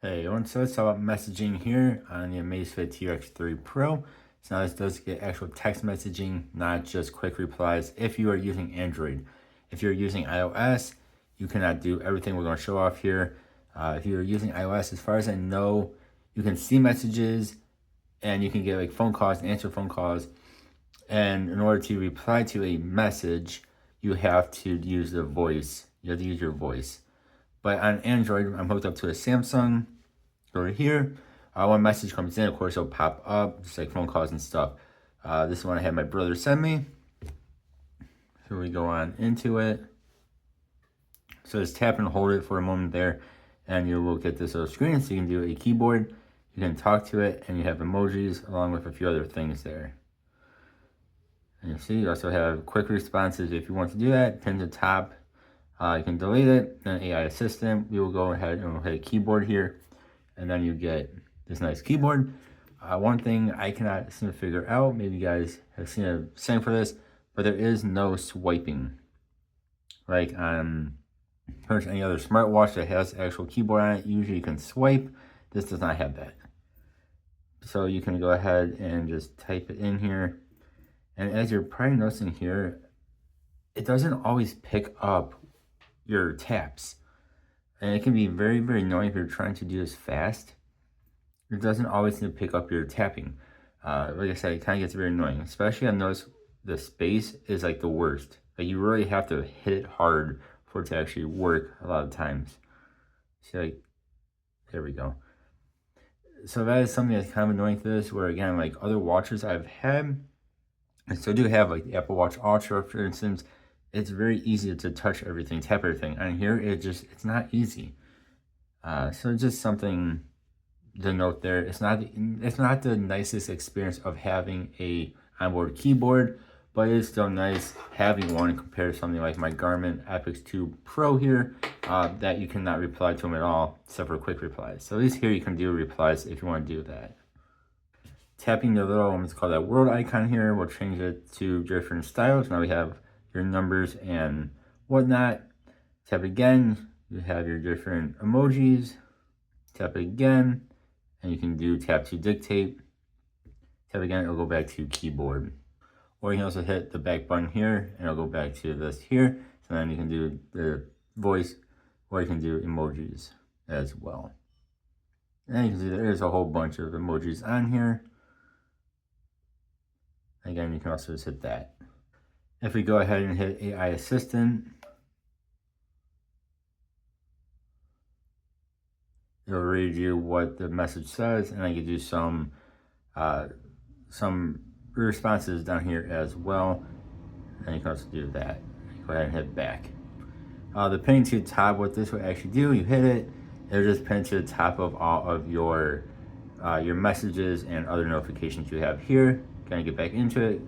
Hey everyone, so let's talk about messaging here on the Amazfit Trex 3 Pro. So now this does get actual text messaging, not just quick replies if you are using Android. If you're using iOS, you cannot do everything we're going to show off here. If you're using iOS, as far as I know, you can see messages and you can get like phone calls and answer phone calls. And in order to reply to a message, you have to use the voice. You have to use your voice. But on Android, I'm hooked up to a Samsung. Go to here. When a message comes in, of course, it'll pop up, just like phone calls and stuff. This one I had my brother send me. So we go on into it. So just tap and hold it for a moment there, and you will get this little screen. So you can do a keyboard, you can talk to it, and you have emojis along with a few other things there. And you see, you also have quick responses if you want to do that. Pin to top. You can delete it. Then AI assistant. We will go ahead and we'll hit keyboard here, and then you get this nice keyboard. One thing I cannot seem to figure out, maybe you guys have seen a saying for this, but there is no swiping. Like on pretty much any other smartwatch that has actual keyboard on it, usually you can swipe. This does not have that. So you can go ahead and just type it in here. And as you're probably noticing here, it doesn't always pick up your taps. And it can be very, very annoying if you're trying to do this fast. It doesn't always need to pick up your tapping. Like I said, it kind of gets very annoying. Especially I've noticed the space is like the worst. Like you really have to hit it hard for it to actually work a lot of times. See, like, there we go. So that is something that's kind of annoying for this, where again, like other watches I've had, I still do have like the Apple Watch Ultra, for instance. It's very easy to touch everything, tap everything. And here, it's not easy. So just something to note there. It's not the nicest experience of having a onboard keyboard, but it is still nice having one compared to something like my Garmin Epix 2 Pro here, that you cannot reply to them at all, except for quick replies. So at least here you can do replies if you want to do that. Tapping the little, let's call that world icon here, we'll change it to different styles. Now we have your numbers and whatnot. Tap again, you have your different emojis. Tap again, and you can do tap to dictate. Tap again, it'll go back to keyboard. Or you can also hit the back button here, and it'll go back to this here. So then you can do the voice, or you can do emojis as well. And you can see there's a whole bunch of emojis on here. Again, you can also just hit that. If we go ahead and hit AI Assistant, it'll read you what the message says, and I can do some responses down here as well. And you can also do that. Go ahead and hit back. The pin to the top, what this will actually do, you hit it, it'll just pin to the top of all of your messages and other notifications you have here. Kind of get back into it,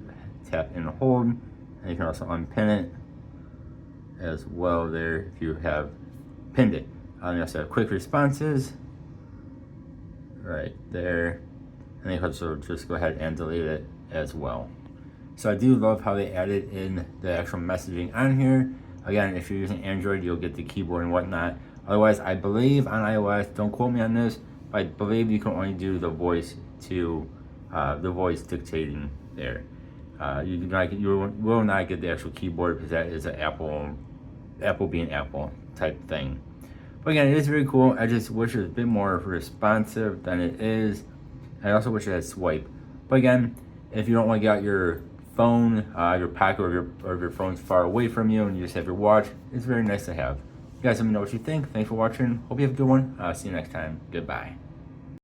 tap and hold, and you can also unpin it as well there if you have pinned it. You also have quick responses right there, and you can also just go ahead and delete it as well. So I do love how they added in the actual messaging on here. Again, if you're using Android, you'll get the keyboard and whatnot. Otherwise, I believe on iOS, don't quote me on this, but I believe you can only do the voice to the voice dictating there. You will not get the actual keyboard because that is an Apple being Apple type thing. But again, it is very cool. I just wish it was a bit more responsive than it is. I also wish it had swipe. But again, if you don't want to get out your phone, your pocket, or your phone's far away from you, and you just have your watch, it's very nice to have. You guys let me know what you think. Thanks for watching. Hope you have a good one. See you next time. Goodbye.